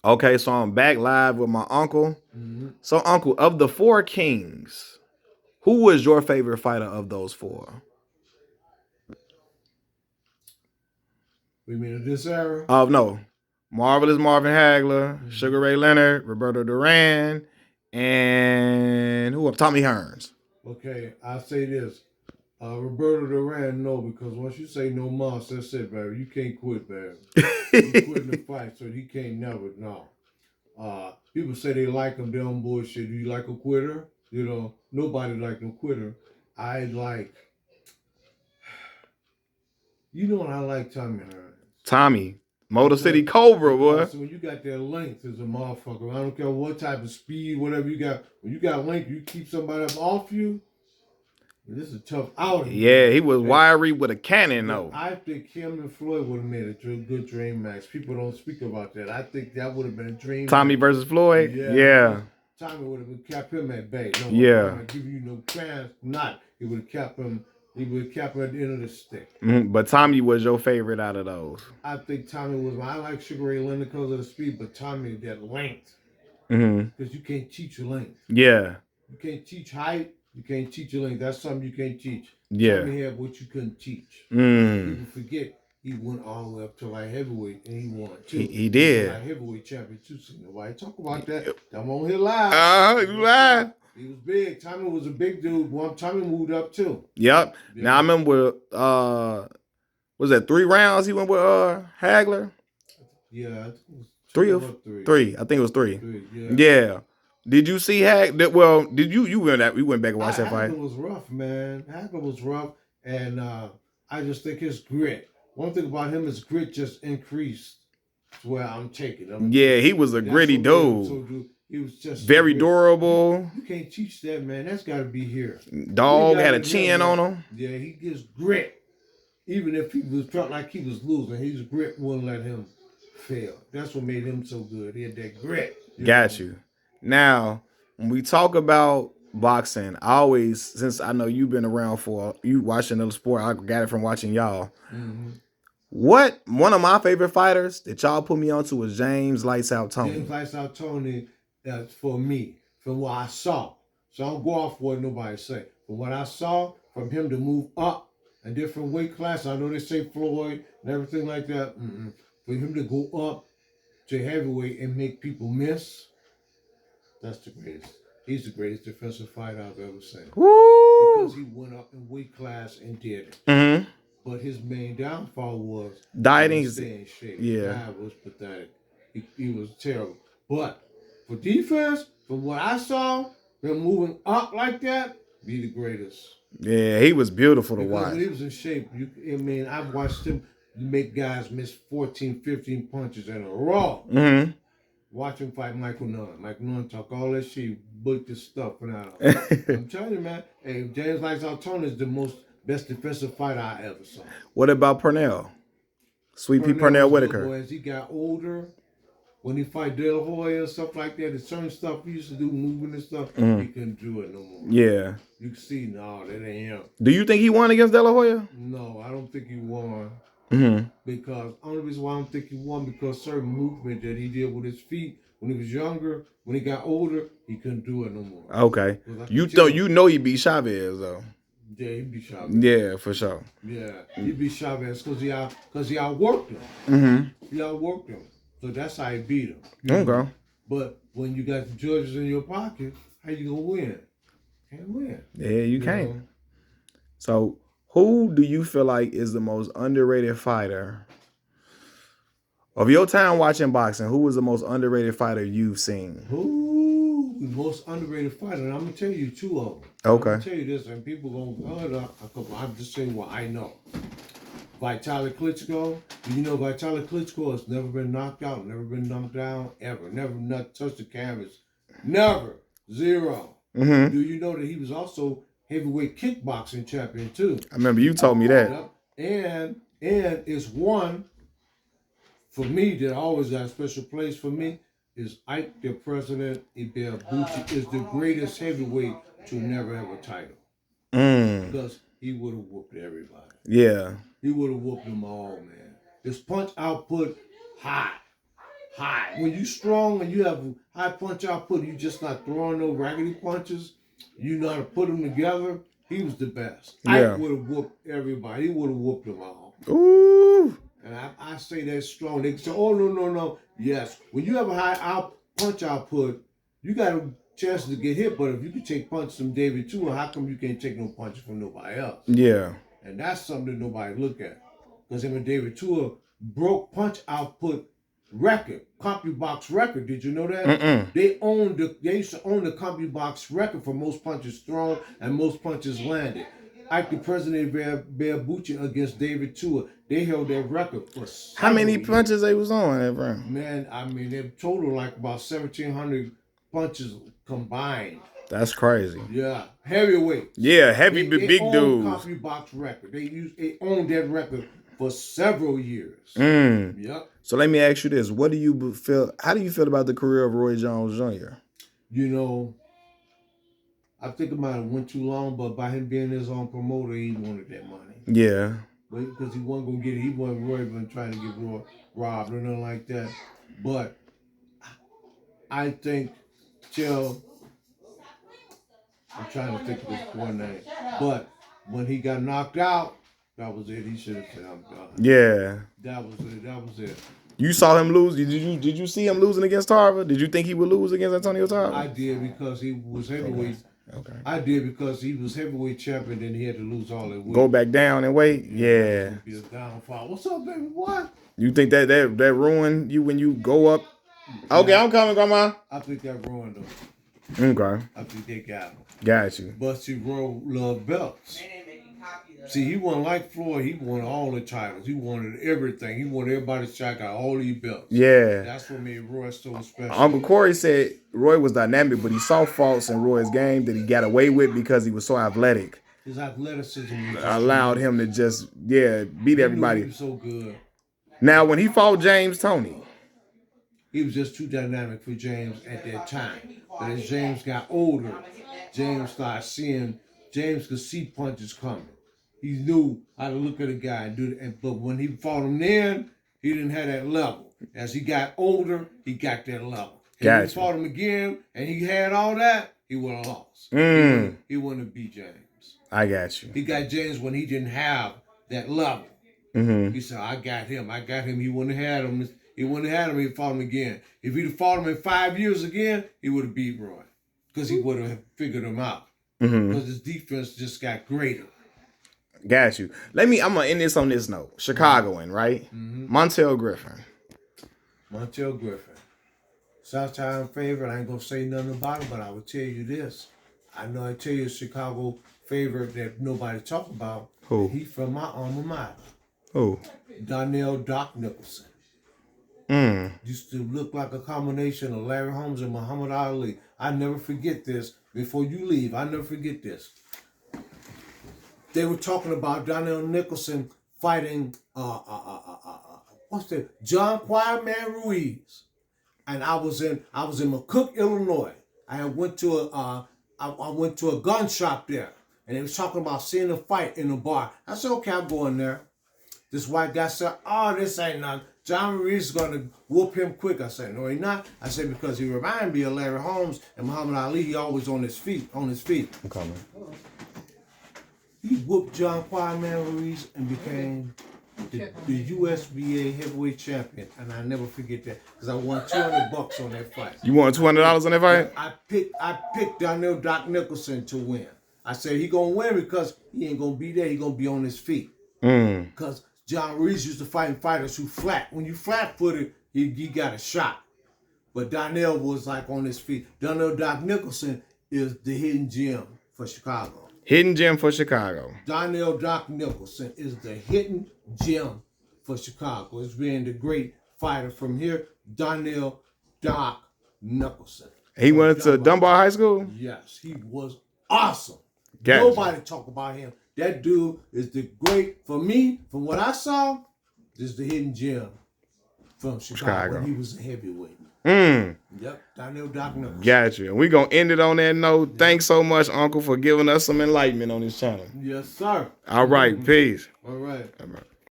Okay, so I'm back live with my uncle. Mm-hmm. So, uncle, of the four kings, who was your favorite fighter of those four? We mean in this era? Oh no, Marvelous Marvin Hagler, Mm-hmm. Sugar Ray Leonard, Roberto Duran, and who? Tommy Hearns. Okay, I'll say this. Roberto Duran, no, because once you say no mas, that's it, baby. You can't quit, baby. He quit in the fight, so he can't never, no. People say they like him, they don't bullshit. Do you like a quitter? You know, nobody like no quitter. I like, you know what I like Tommy Hearns? Tommy, Motor Because City Cobra, boy. because when you got that length as a motherfucker, I don't care what type of speed, whatever you got. When you got length, you keep somebody up off you. This is a tough outing, Yeah, man. he was Hey, wiry with a cannon but though. I think him and Floyd would have made a good dream match. People don't speak about that. I think that would have been a dream Tommy match. versus Floyd. Yeah, because Yeah, Tommy would have kept him at bay. No, I'm yeah. not giving you no chance. Not. He would have kept him. He would have kept him at the end of the stick. But Tommy was your favorite out of those. I think Tommy was. I like Sugar Ray Leonard because of the speed, but Tommy that length. Hmm. Because you can't teach your length. Yeah, You can't teach height. You can't teach your length. That's something you can't teach. yeah. Tommy had what you couldn't teach. Mm. People forget he went all the way up to light heavyweight and he won too. He He was a did. light heavyweight champion too. So nobody talk about that. I'm on here live. You lied. He was big. Tommy was a big dude. Well, Tommy moved up too. Yep. Yeah. Now I remember was that 3 rounds he went with Hagler? Yeah, I think it was Three two or or three. three. I think it was three. Yeah. Yeah. Did you see well, did you went that we went back and watched that fight? Hagler was rough, man. Hagler was rough, and I just think his grit. One thing about him is grit just increased to where I'm taking him. Yeah, he was a gritty dude. So he was just very so durable. You can't teach that, man. That's got to be here. Dog had a chin on him. Yeah, he gives grit. Even if he felt like he was losing, his grit wouldn't let him fail. That's what made him so good. He had that grit. Got you. Now, when we talk about boxing, I always, since I know you've been around for you watching the sport, I got it from watching y'all. Mm-hmm. What one of my favorite fighters that y'all put me onto was James Lights Out Toney. James Lights Out Toney, for me, from what I saw. So I don't go off what nobody say. From what I saw, from him to move up a different weight class, I know they say Floyd and everything like that. Mm-mm. For him to go up to heavyweight and make people miss, that's the greatest. He's the greatest defensive fighter I've ever seen. Woo! Because he went up in weight class and did it. Mm-hmm. But his main downfall was dieting. Stay in shape. Yeah. That was pathetic. He was terrible. But for defense, from what I saw, him moving up like that, be the greatest. Yeah, he was beautiful to watch. When he was in shape, I've watched him make guys miss 14, 15 punches in a row. Mm-hmm. Watch him fight Michael Nunn. Michael Nunn talk all that shit, book this stuff out. I'm telling you, man. Hey, James Lights Out Toney is the best defensive fighter I ever saw. What about Purnell? Sweet Pea Purnell Whitaker. As he got older, when he fight De La Hoya and stuff like that, and certain stuff he used to do, moving and stuff, he couldn't do it no more. Yeah. You can see, no, that ain't him. Do you think he won against De La Hoya? No, I don't think he won. Mm-hmm. Because only reason why I don't think he won because certain movement that he did with his feet when he was younger, when he got older, he couldn't do it no more. Okay. You know he beat Chavez though. Yeah, he beat Chavez. Yeah, for sure. Yeah, he beat Chavez because he outworked him. Mm-hmm. He outworked him. So that's how he beat him. Okay. But when you got the judges in your pocket, how you gonna win? Can't win. Yeah, you can't. So who do you feel like is the most underrated fighter of your time watching boxing? Who was the most underrated fighter you've seen? Who the most underrated fighter? And I'm gonna tell you two of them. Okay. I'm gonna tell you this, and people gonna I'm just saying what I know. Vitaly Klitschko. Do you know Vitaly Klitschko has never been knocked out, never been knocked down, ever, never not touched the canvas, never, zero. Mm-hmm. Do you know that he was also heavyweight kickboxing champion too? I remember you told me that. Yep. And it's one for me that always got a special place for me is Ike, the president, Ibeabuchi is the greatest heavyweight to never have a title. Because he would have whooped everybody. Yeah. He would have whooped them all, man. His punch output, high. high. When you strong and you have high punch output, you just not throwing no raggedy punches. You know how to put them together. He was the best. Yeah. Ike would have whooped everybody. He would have whooped them all. Ooh. And I say that's strong. They say, oh, no. Yes. When you have a high punch output, you got a chance to get hit. But if you can take punches from David too, how come you can't take no punches from nobody else? Yeah. And that's something that nobody look at. Because him and David Tua broke punch output record, CompuBox record. Did you know that? Mm-mm. They used to own the CompuBox record for most punches thrown and most punches landed. Ike the president Ibeabuchi against David Tua, they held that record for How many years. punches they was on that round? Man, I mean, they total like about 1,700 punches combined. That's crazy. Yeah, heavyweight. Yeah, heavy, They big owned dudes. CompuBox record. They owned that record for several years. Yep. So let me ask you this: what do you feel? How do you feel about the career of Roy Jones Jr.? You know, I think it might have went too long, but by him being his own promoter, he wanted that money. Yeah. But because he wasn't gonna get it, he wasn't Roy been trying to get Roy robbed or nothing like that. But I think till I'm trying to think of his poor name. But when he got knocked out, that was it. He should have said, "I'm done." Yeah. That was it. You saw him lose. Did you see him losing against Tarver? Did you think he would lose against Antonio Tarver? I did because he was heavyweight. Okay. I did because he was heavyweight champion, and he had to lose all that weight. Go back down and wait. Yeah. Be a downfall. What's up, baby? What? You think that ruined you when you go up? Okay, I'm coming, Grandma. I think that ruined him. Okay. I think they got him. Got you. But see, Roy loved belts. See, he wasn't like Floyd. He wanted all the titles. He wanted everything. He wanted everybody to check out all these belts. Yeah. That's what made Roy so special. Uncle Corey said Roy was dynamic, but he saw faults in Roy's game that he got away with because he was so athletic. His athleticism Allowed him to just, beat everybody. He was so good. Now, when he fought James Toney, He was just too dynamic for James at that time. But as James got older, James could see punches coming. He knew how to look at a guy and do it. But when he fought him then, he didn't have that level. As he got older, he got that level. And when he fought him again and he had all that, he would have lost. He wouldn't have beat James. I got you. He got James when he didn't have that level. He said, I got him. He wouldn't have had him. He wouldn't have had him. He fought him again. If he'd have fought him in 5 years again, he would have beat Roy. Because he would have figured him out. Because his defense just got greater. Got you. I'm going to end this on this note. Chicagoan, right? Montel Griffin. Montel Griffin. Southtown favorite. I ain't going to say nothing about him, but I will tell you this. I know I tell you a Chicago favorite that nobody talk about. Who? He's from my alma mater. Who? Danell Doc Nicholson. Used to look like a combination of Larry Holmes and Muhammad Ali. I never forget this. Before you leave, I never forget this. They were talking about Danell Nicholson fighting John Quietman Ruiz, and I was in McCook, Illinois. I went to a gun shop there, and they was talking about seeing a fight in a bar. I said, okay, I'll go in there. This white guy said, oh, this ain't nothing. John Ruiz is going to whoop him quick. I said, no, he not. I said, because he reminded me of Larry Holmes and Muhammad Ali. He always on his feet. I'm coming. He whooped John Quietman Ruiz and became the USBA heavyweight champion. And I never forget that because I won $200 on that fight. You won $200 on that fight? I picked Danell Doc Nicholson to win. I said he going to win because he ain't going to be there. He going to be on his feet. Because John Ruiz used to fight fighters who flat. When you flat-footed, you got a shot. But Danell was like on his feet. Danell Doc Nicholson is the hidden gem for Chicago. Hidden gem for Chicago. Danell Doc Nicholson is the hidden gem for Chicago. It's being the great fighter from here, Danell Doc Nicholson. He went to Dunbar High School? Yes, he was awesome. Gotcha. Nobody talk about him. That dude is the great, for me, from what I saw, this is the hidden gem from Chicago. When he was a heavyweight. Yep, Danell Doc Nicholson. Got you. And we're going to end it on that note. Yeah. Thanks so much, Uncle, for giving us some enlightenment on this channel. Yes, sir. All right, peace. All right. All right.